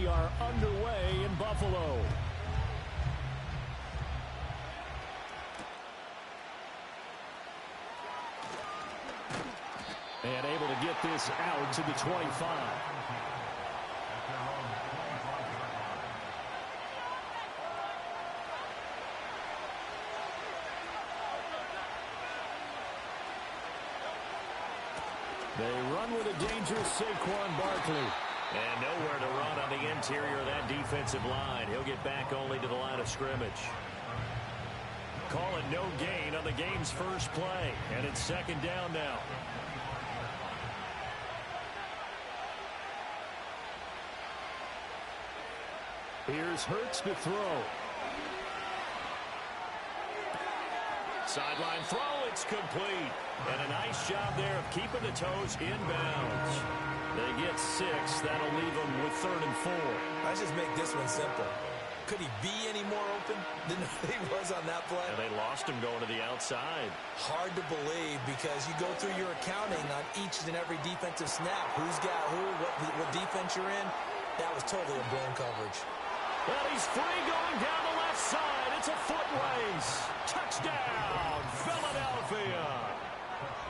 we are underway in Buffalo. And able to get this out to the 25. They run with a dangerous Saquon Barkley. And nowhere to run on the interior of that defensive line. He'll get back only to the line of scrimmage. Call it no gain on the game's first play. And it's second down now. Here's Hurts to throw. Sideline throw, it's complete. And a nice job there of keeping the toes inbounds. They get 6. That'll leave them with 3rd and 4. Let's just make this one simple. Could he be any more open than he was on that play? And they lost him going to the outside. Hard to believe because you go through your accounting on each and every defensive snap. Who's got who, what defense you're in. That was totally a blown coverage. Well, he's free going down the left side. It's a foot race. Touchdown, Philadelphia.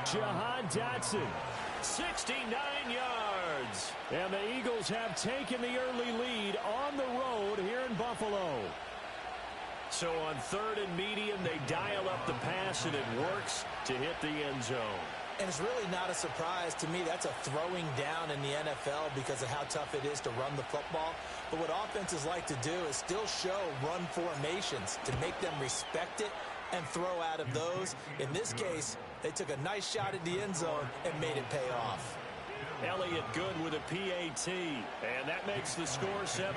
Jahan Dotson. 69 yards. And the Eagles have taken the early lead on the road here in Buffalo. So on 3rd and medium, they dial up the pass, and it works to hit the end zone. And it's really not a surprise to me. That's a throwing down in the NFL because of how tough it is to run the football. But what offenses like to do is still show run formations to make them respect it and throw out of those. In this case, they took a nice shot at the end zone and made it pay off. Elliott good with a PAT, and that makes the score 7-0.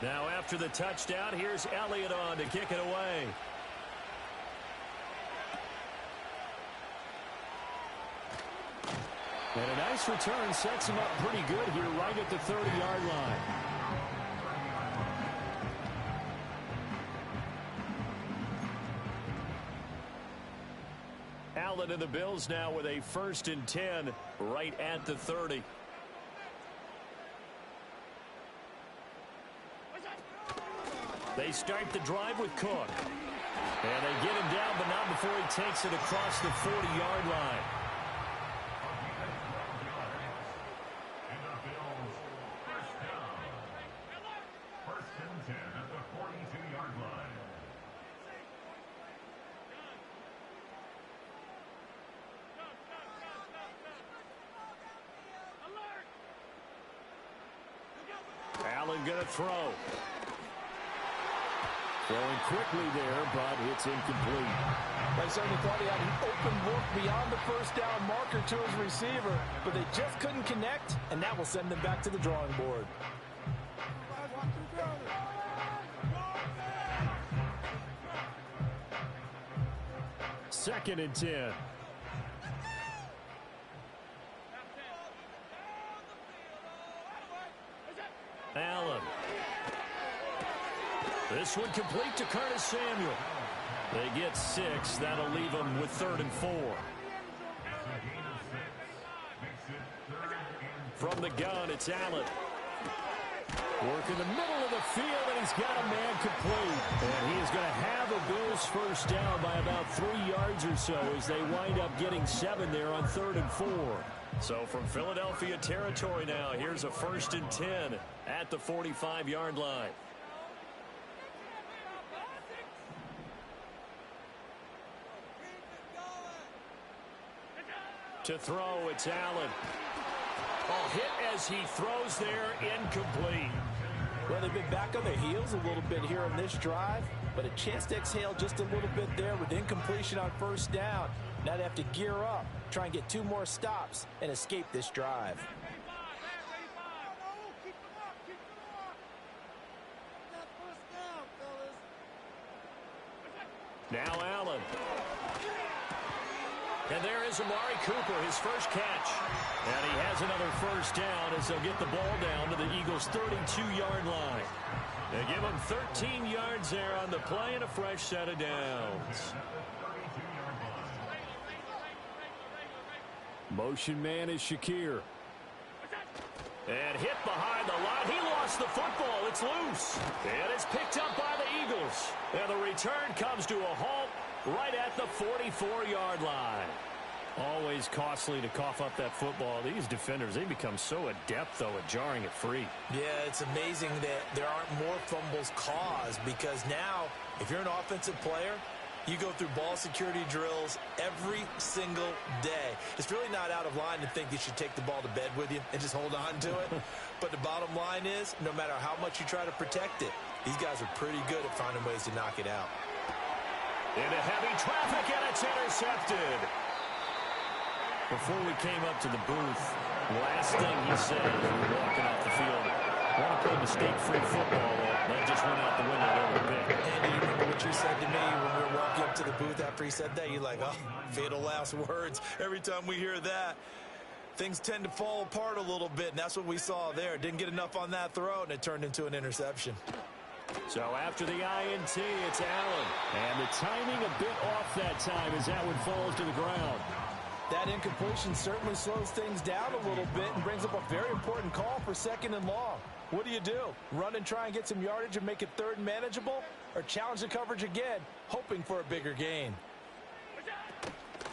Now after the touchdown, here's Elliott on to kick it away. And a nice return sets him up pretty good here right at the 30-yard line. Allen and the Bills now with a 1st and 10 right at the 30. They start the drive with Cook. And they get him down, but not before he takes it across the 40-yard line. Allen going to throw. Throwing quickly there, but it's incomplete. They certainly thought he had an open look beyond the first down marker to his receiver, but they just couldn't connect, and that will send them back to the drawing board. Second and 10. Allen. This one complete to Curtis Samuel. They get 6. That'll leave them with 3rd and 4. From the gun, it's Allen. Work in the middle of the field, and he's got a man complete. And he is going to have a Bills first down by about 3 yards or so as they wind up getting 7 there on 3rd and 4. So from Philadelphia territory now, here's a 1st and 10 at the 45-yard line. To throw, it's Allen. Oh, hit as he throws there, incomplete. Well, they've been back on their heels a little bit here on this drive, but a chance to exhale just a little bit there with incompletion on first down. Now they have to gear up, try and get 2 more stops, and escape this drive. Now Allen. And there is Amari Cooper, his first catch. And he has another first down as they'll get the ball down to the Eagles' 32-yard line. They give him 13 yards there on the play and a fresh set of downs. Motion man is Shakir. And hit behind the line. He lost the football. It's loose. And it's picked up by the Eagles. And the return comes to a halt right at the 44-yard line. Always costly to cough up that football. These defenders, they become so adept, though, at jarring it free. Yeah, it's amazing that there aren't more fumbles caused, because now, if you're an offensive player, you go through ball security drills every single day. It's really not out of line to think you should take the ball to bed with you and just hold on to it. But the bottom line is, no matter how much you try to protect it, these guys are pretty good at finding ways to knock it out. Into heavy traffic, and it's intercepted. Before we came up to the booth, last thing he said as we were walking off the field, I want to play mistake-free football. That just went out the window there with a pick. Andy, you remember what you said to me when we were walking up to the booth after he said that? You're like, oh, fatal last words. Every time we hear that, things tend to fall apart a little bit, and that's what we saw there. Didn't get enough on that throw, and it turned into an interception. So after the INT, it's Allen. And the timing a bit off that time as that one falls to the ground. That incompletion certainly slows things down a little bit and brings up a very important call for 2nd and long. What do you do? Run and try and get some yardage and make it 3rd and manageable? Or challenge the coverage again, hoping for a bigger gain?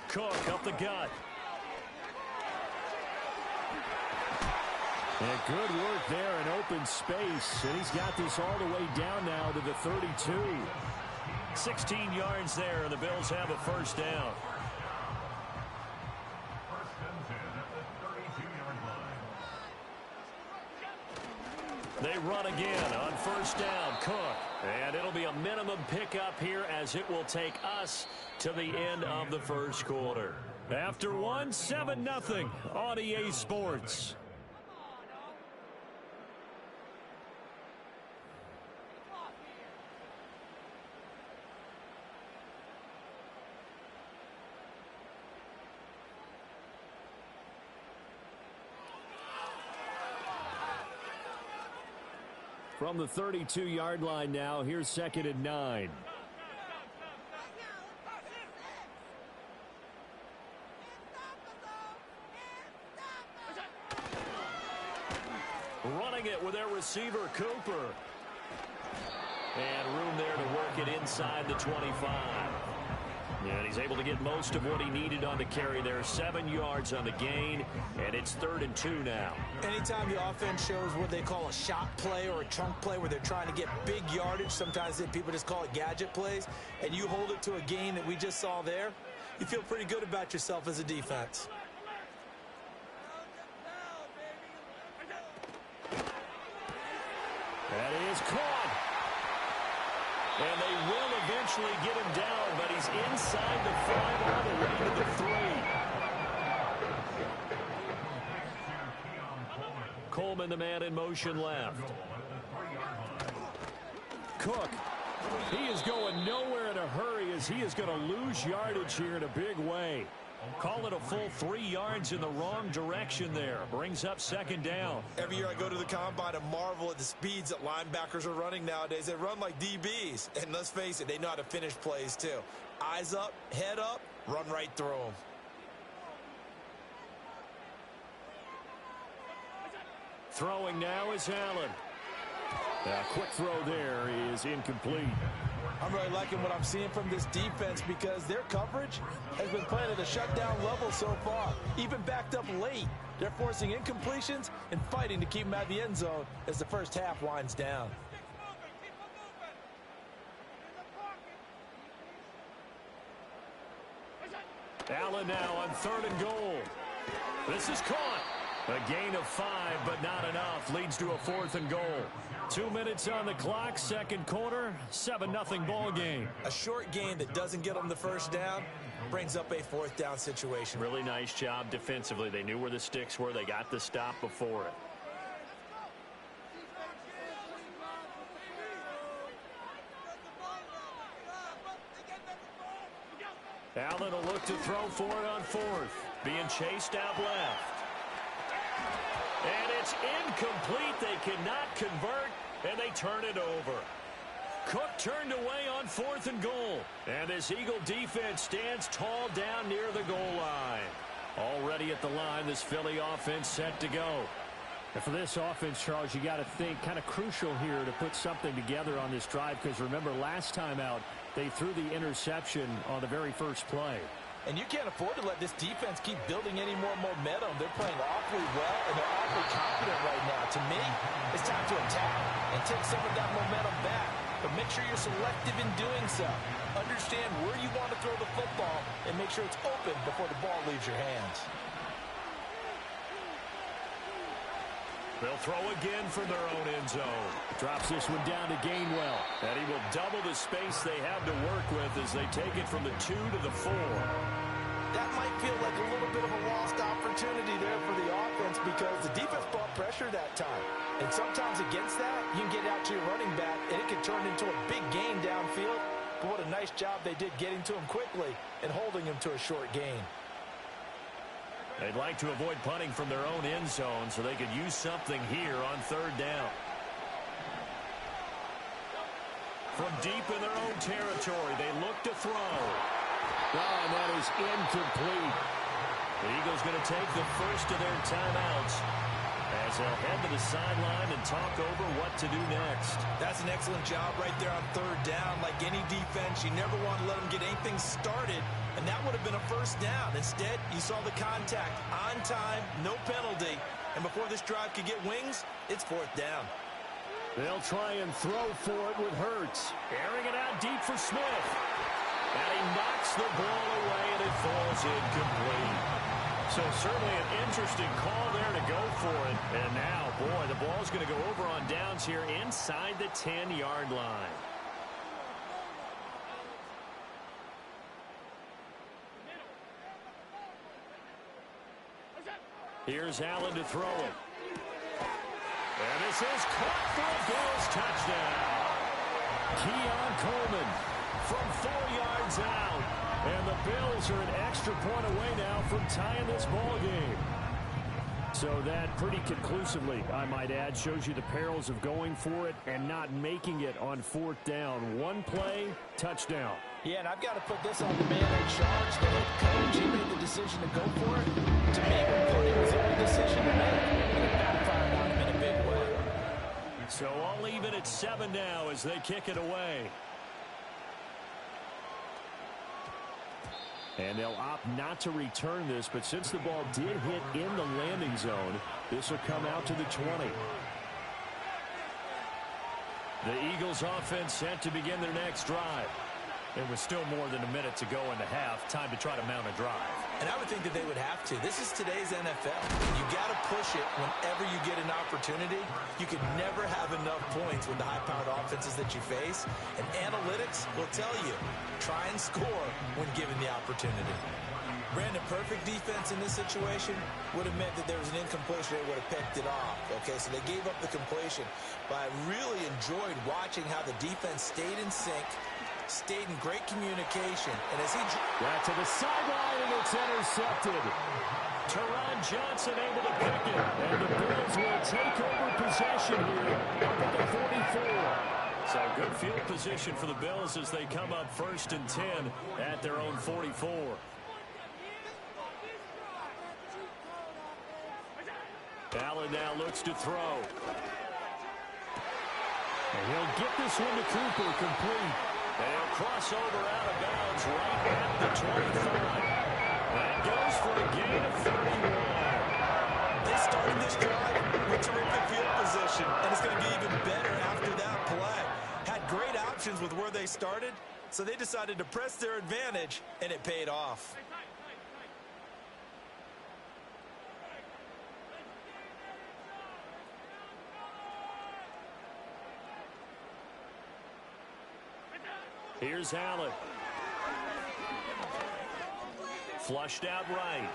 Cook up the gut. And good work there in open space. And he's got this all the way down now to the 32. 16 yards there, and the Bills have a first down. They run again on first down. Cook. And it'll be a minimum pickup here as it will take us to the end of the first quarter. After one, 7-0 on EA Sports. From the 32-yard line now, here's 2nd and 9. Running it with their receiver, Cooper. And room there to work it inside the 25. And he's able to get most of what he needed on the carry there. 7 yards on the gain, and it's 3rd and 2 now. Anytime the offense shows what they call a shot play or a chunk play where they're trying to get big yardage, sometimes people just call it gadget plays, and you hold it to a gain that we just saw there, you feel pretty good about yourself as a defense. That is caught. And they will eventually get him down, but he's inside the 5 all the way to the 3. Coleman, the man in motion left. Cook. He is going nowhere in a hurry as he is going to lose yardage here in a big way. Call it a full 3 yards in the wrong direction there. Brings up 2nd down. Every year I go to the combine and marvel at the speeds that linebackers are running nowadays. They run like DBs. And let's face it, they know how to finish plays too. Eyes up, head up, run right through them. Throwing now is Allen. A quick throw there is incomplete. I'm really liking what I'm seeing from this defense because their coverage has been playing at a shutdown level so far. Even backed up late, they're forcing incompletions and fighting to keep them out of the end zone as the first half winds down. Allen now on 3rd and goal. This is caught. A gain of 5, but not enough. Leads to a 4th and goal. 2 minutes on the clock, 2nd quarter, 7-0 ball game. A short gain that doesn't get them the first down brings up a 4th down situation. Really nice job defensively. They knew where the sticks were. They got the stop before it. Allen will look to throw for it on 4th. Being chased out left. And it's incomplete. They cannot convert, and they turn it over. Cook turned away on 4th and goal. And this Eagle defense stands tall down near the goal line. Already at the line, this Philly offense set to go. And for this offense, Charles, you got to think kind of crucial here to put something together on this drive, because remember last time out they threw the interception on the very first play. And you can't afford to let this defense keep building any more momentum. They're playing awfully well, and they're awfully confident right now. To me, it's time to attack and take some of that momentum back. But make sure you're selective in doing so. Understand where you want to throw the football and make sure it's open before the ball leaves your hands. They'll throw again from their own end zone. Drops this one down to Gainwell. And he will double the space they have to work with as they take it from the 2 to the 4. That might feel like a little bit of a lost opportunity there for the offense because the defense brought pressure that time. And sometimes against that, you can get out to your running back, and it can turn into a big gain downfield. But what a nice job they did getting to him quickly and holding him to a short gain. They'd like to avoid punting from their own end zone so they could use something here on 3rd down. From deep in their own territory, they look to throw. And that is incomplete. The Eagles going to take the first of their timeouts as they'll head to the sideline and talk over what to do next. That's an excellent job right there on 3rd down. Like any defense, you never want to let them get anything started, and that would have been a 1st down. Instead, you saw the contact on time, no penalty, and before this drive could get wings, it's 4th down. They'll try and throw for it with Hurts. Airing it out deep for Smith. And he knocks the ball away, and it falls incomplete. So certainly an interesting call there to go for it. And now, boy, the ball's going to go over on downs here inside the 10-yard line. Here's Allen to throw it. And this is caught for a Bills touchdown. Keon Coleman From 4 yards out. And the Bills are an extra point away now from tying this ball game. So that pretty conclusively, I might add, shows you the perils of going for it and not making it on 4th down. One play, touchdown. Yeah, and I've got to put this on the man in charge. The head coach, he made the decision to go for it. To me, punting was the only decision to make. And it backfired on him in a big way. So I'll leave it at 7 now as they kick it away. And they'll opt not to return this, but since the ball did hit in the landing zone, this will come out to the 20. The Eagles offense set to begin their next drive. There was still more than a minute to go in the half. Time to try to mount a drive. And I would think that they would have to. This is today's NFL. You got to push it whenever you get an opportunity. You can never have enough points with the high-powered offenses that you face. And analytics will tell you, try and score when given the opportunity. Brandon, perfect defense in this situation would have meant that there was an incompletion. They would have picked it off. Okay, so they gave up the completion. But I really enjoyed watching how the defense stayed in sync, stayed in great communication. And as he got to the sideline, and it's intercepted. Teron Johnson able to pick it. And the Bills will take over possession here up at the 44. So good field position for the Bills as they come up 1st and 10 at their own 44. Allen now looks to throw. And he'll get this one to Cooper, complete. They'll cross over out of bounds right at the 25. That goes for a gain of 31. They started this drive with terrific field position, and it's going to get even better after that play. Had great options with where they started, so they decided to press their advantage, and it paid off. Here's Allen. Flushed out right.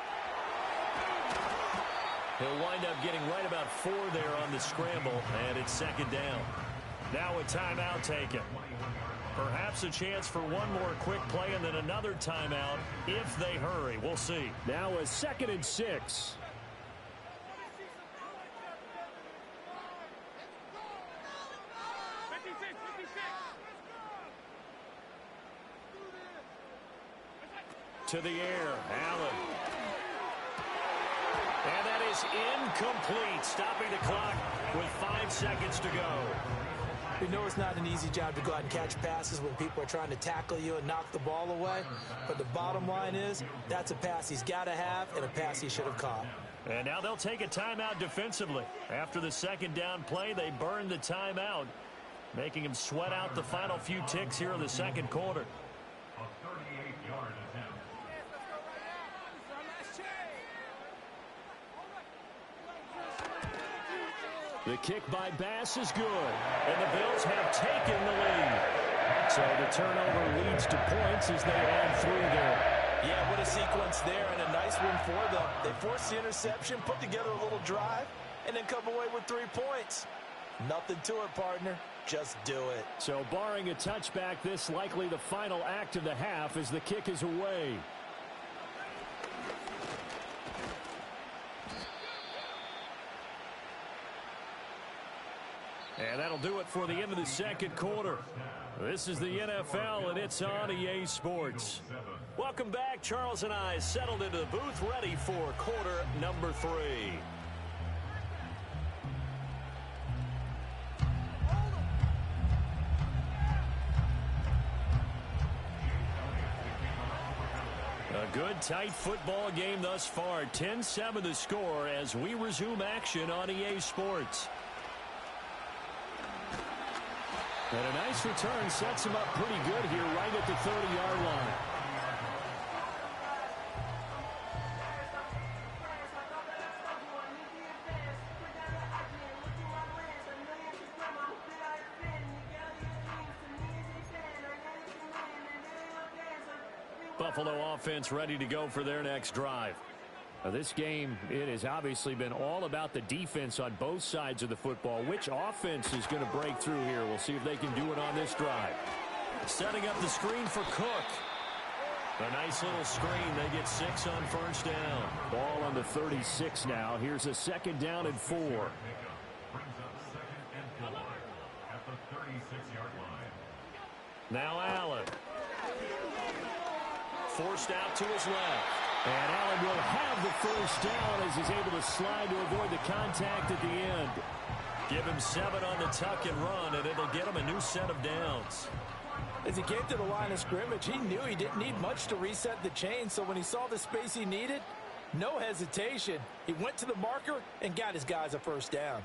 He'll wind up getting right about 4 there on the scramble, and it's 2nd down. Now a timeout taken. Perhaps a chance for one more quick play and then another timeout if they hurry. We'll see. Now a 2nd and 6. To the air, Allen. And that is incomplete, stopping the clock with 5 seconds to go. We know it's not an easy job to go out and catch passes when people are trying to tackle you and knock the ball away. But the bottom line is, that's a pass he's got to have and a pass he should have caught. And now they'll take a timeout defensively. After the second down play, they burn the timeout, making him sweat out the final few ticks here in the second quarter. The kick by Bass is good, and the Bills have taken the lead. So the turnover leads to points as they add 3 there. Yeah, what a sequence there, and a nice one for them. They forced the interception, put together a little drive, and then come away with 3 points. Nothing to it, partner. Just do it. So barring a touchback, this likely the final act of the half as the kick is away. And that'll do it for the end of the second quarter. This is the NFL, and it's on EA Sports. Welcome back. Charles and I settled into the booth, ready for quarter number 3. A good, tight football game thus far. 10-7 the score as we resume action on EA Sports. And a nice return sets him up pretty good here right at the 30-yard line. Buffalo offense ready to go for their next drive. Now this game, it has obviously been all about the defense on both sides of the football. Which offense is going to break through here? We'll see if they can do it on this drive. Setting up the screen for Cook. A nice little screen. They get 6 on first down. Ball on the 36 now. Here's a 2nd down and 4. Now Allen. Forced out to his left. And Allen will have the first down as he's able to slide to avoid the contact at the end. Give him 7 on the tuck and run, and it'll get him a new set of downs. As he came to the line of scrimmage, he knew he didn't need much to reset the chain, so when he saw the space he needed, no hesitation. He went to the marker and got his guys a first down.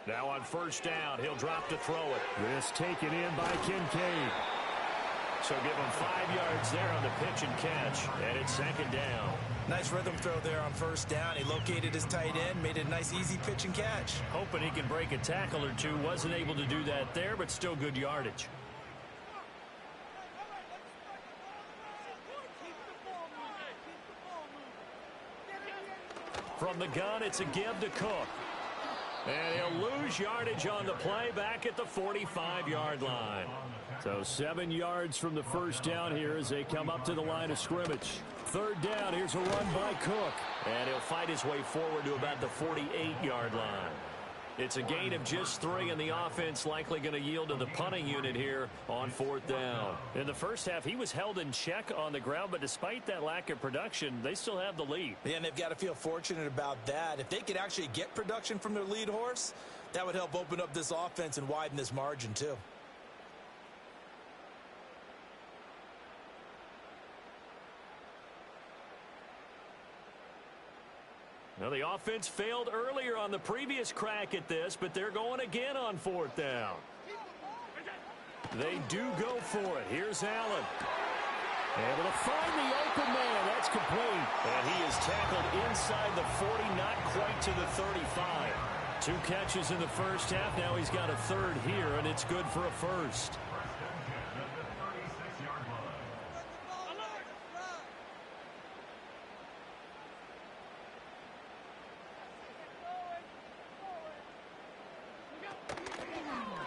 Now on first down, he'll drop to throw it. This taken in by Kincaid. So give him 5 yards there on the pitch and catch, and it's 2nd down. Nice rhythm throw there on first down. He located his tight end, made it a nice easy pitch and catch. Hoping he can break a tackle or two. Wasn't able to do that there, but still good yardage. From the gun, it's a give to Cook. And he'll lose yardage on the play back at the 45-yard line. So 7 yards from the first down here as they come up to the line of scrimmage. 3rd down, here's a run by Cook. And he'll fight his way forward to about the 48-yard line. It's a gain of just 3, and the offense likely going to yield to the punting unit here on 4th down. In the first half, he was held in check on the ground, but despite that lack of production, they still have the lead. Yeah, and they've got to feel fortunate about that. If they could actually get production from their lead horse, that would help open up this offense and widen this margin too. Now, the offense failed earlier on the previous crack at this, but they're going again on 4th down. They do go for it. Here's Allen. Able to find the open man. That's complete. And he is tackled inside the 40, not quite to the 35. 2 catches in the first half. Now he's got a 3rd here, and it's good for a first.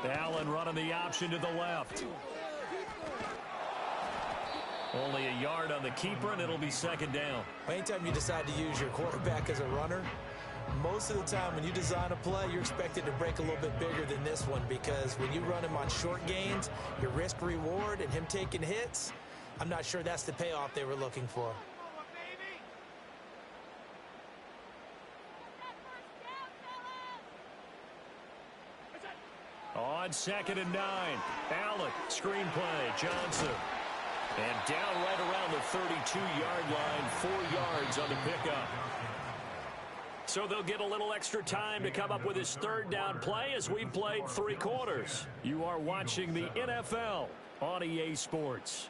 Allen running the option to the left. Only a yard on the keeper, and it'll be 2nd down. Anytime you decide to use your quarterback as a runner, most of the time when you design a play, you're expected to break a little bit bigger than this one, because when you run him on short gains, your risk-reward and him taking hits, I'm not sure that's the payoff they were looking for. On 2nd and 9, Allen, screenplay, Johnson. And down right around the 32-yard line, 4 yards on the pickup. So they'll get a little extra time to come up with his 3rd down play as we've played 3 quarters. You are watching the NFL on EA Sports.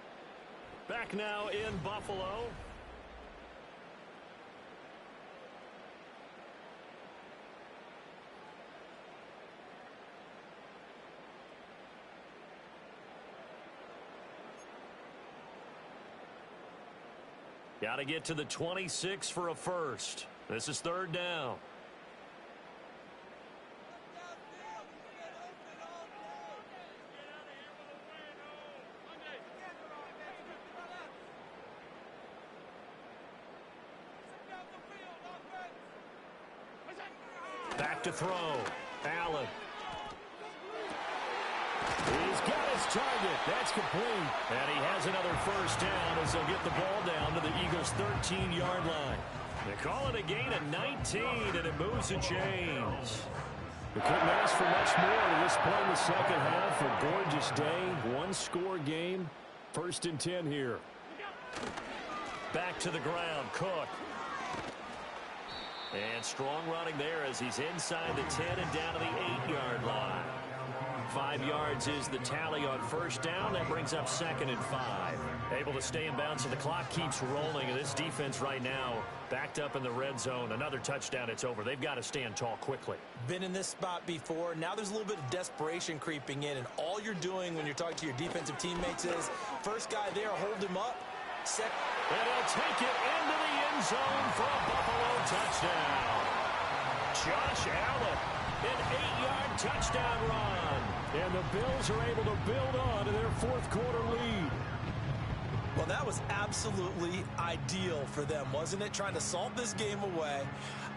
Back now in Buffalo. Got to get to the 26 for a first. This is 3rd down. Back to throw. Allen. He's got his target. That's complete. And he has another first down as they'll get the ball down to the Eagles' 13-yard line. They call it a gain of 19, and it moves the chains. They couldn't ask for much more to this play in the second half. A gorgeous day, 1-score game. 1st and 10 here. Back to the ground, Cook. And strong running there as he's inside the 10 and down to the 8-yard line. 5 yards is the tally on first down. That brings up 2nd and 5. Able to stay in bounds, so the clock keeps rolling. And this defense right now backed up in the red zone. Another touchdown, it's over. They've got to stand tall quickly. Been in this spot before. Now there's a little bit of desperation creeping in. And all you're doing when you're talking to your defensive teammates is, first guy there, hold him up. Second. And he'll take it into the end zone for a Buffalo touchdown. Josh Allen, an 8-yard touchdown run. And the Bills are able to build on to their 4th quarter lead. Well, that was absolutely ideal for them, wasn't it? Trying to salt this game away.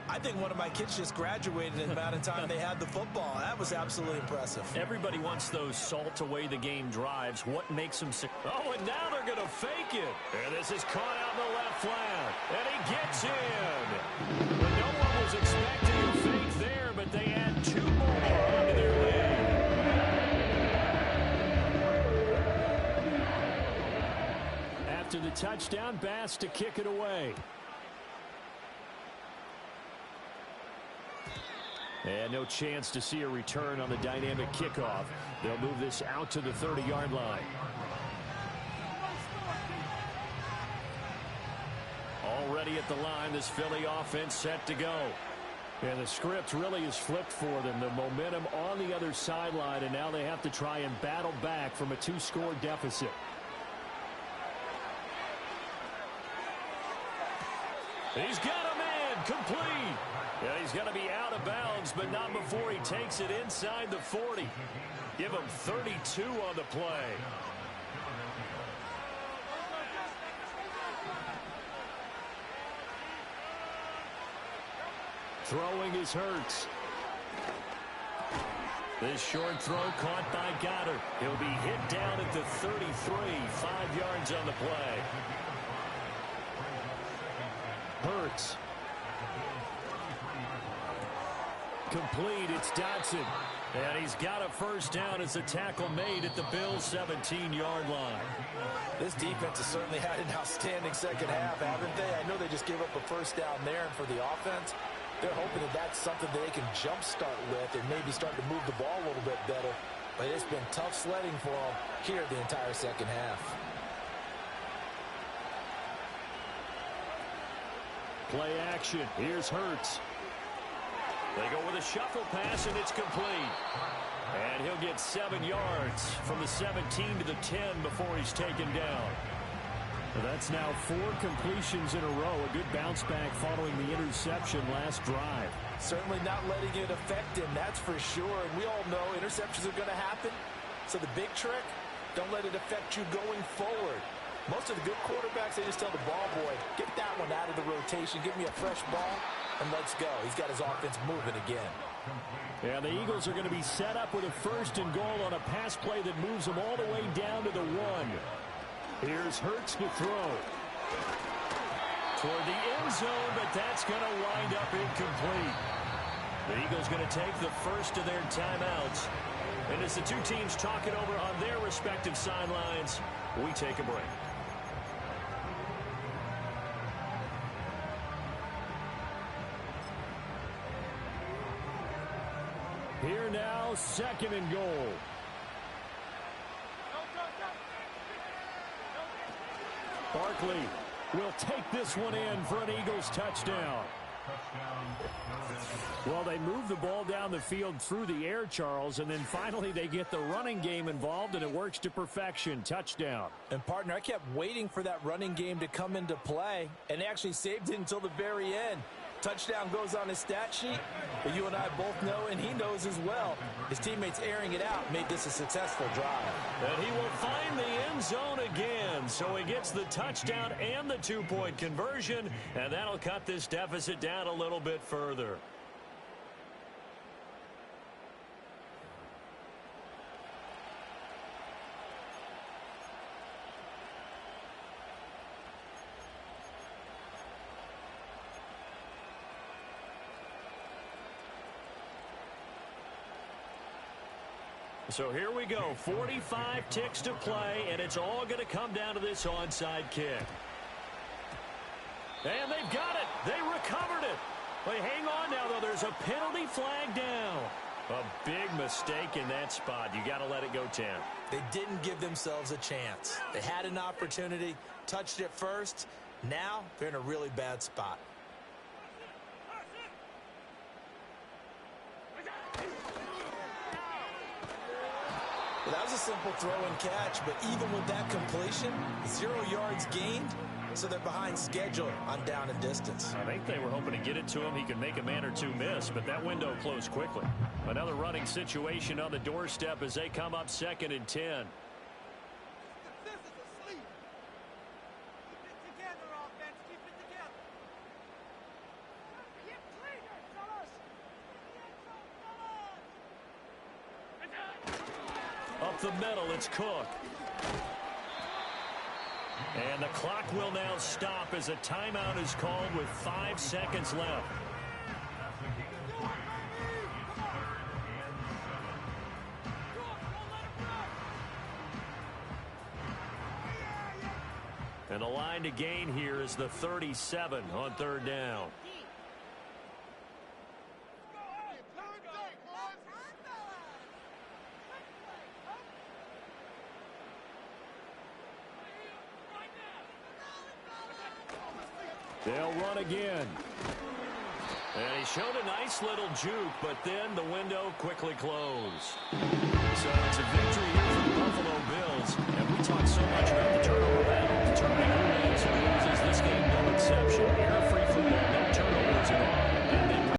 I think one of my kids just graduated in Madden25. They had the football. That was absolutely impressive. Everybody wants those salt away the game drives. What makes them sick? Oh, and now they're going to fake it. And this is caught out in the left flat. And he gets in. But no one was expecting a fake there, but they add 2 more onto their lead. After the touchdown, Bass to kick it away. And no chance to see a return on the dynamic kickoff. They'll move this out to the 30-yard line. Already at the line, this Philly offense set to go. And the script really is flipped for them. The momentum on the other sideline, and now they have to try and battle back from a 2-score deficit. He's got a man complete. Yeah, he's going to be out of bounds, but not before he takes it inside the 40. Give him 32 on the play. Throwing is Hurts. This short throw caught by Goddard. He'll be hit down at the 33, 5 yards on the play. Hurts. Complete, it's Dodson. And he's got a first down as the tackle made at the Bills' 17-yard line. This defense has certainly had an outstanding second half, haven't they? I know they just gave up a first down there, and for the offense, they're hoping that that's something that they can jumpstart with and maybe start to move the ball a little bit better. But it's been tough sledding for them here the entire second half. Play action. Here's Hurts. They go with a shuffle pass, and it's complete. And he'll get 7 yards from the 17 to the 10 before he's taken down. Well, that's now 4 completions in a row. A good bounce back following the interception last drive. Certainly not letting it affect him, that's for sure. And we all know interceptions are going to happen. So the big trick, don't let it affect you going forward. Most of the good quarterbacks, they just tell the ball boy, get that one out of the rotation, give me a fresh ball, and let's go. He's got his offense moving again. Yeah, the Eagles are going to be set up with a 1st and goal on a pass play that moves them all the way down to the 1. Here's Hurts to throw. Toward the end zone, but that's going to wind up incomplete. The Eagles going to take the first of their timeouts And as the two teams talk it over on their respective sidelines, we take a break. Here now, 2nd and goal. Barkley will take this one in for an Eagles touchdown. Well, they move the ball down the field through the air, Charles, and then finally they get the running game involved, and it works to perfection. Touchdown. And, partner, I kept waiting for that running game to come into play, and they actually saved it until the very end. Touchdown goes on his stat sheet, but you and I both know, and he knows as well, his teammates airing it out made this a successful drive. And he will find the end zone again, so he gets the touchdown and the two-point conversion, and that'll cut this deficit down a little bit further. So here we go, 45 ticks to play, and it's all going to come down to this onside kick. And they've got it. They recovered it. They hang on now, though. There's a penalty flag down. A big mistake in that spot. You got to let it go 10. They didn't give themselves a chance. They had an opportunity, touched it first. Now they're in a really bad spot. Well, that was a simple throw and catch, but even with that completion, 0 yards gained, so they're behind schedule on down and distance. I think they were hoping to get it to him. He could make a man or two miss, but that window closed quickly. Another running situation on the doorstep as they come up 2nd and 10. Up the middle, it's Cook. And the clock will now stop as a timeout is called with 5 seconds left. And the line to gain here is the 37 on 3rd down. They'll run again. And he showed a nice little juke, but then the window quickly closed. So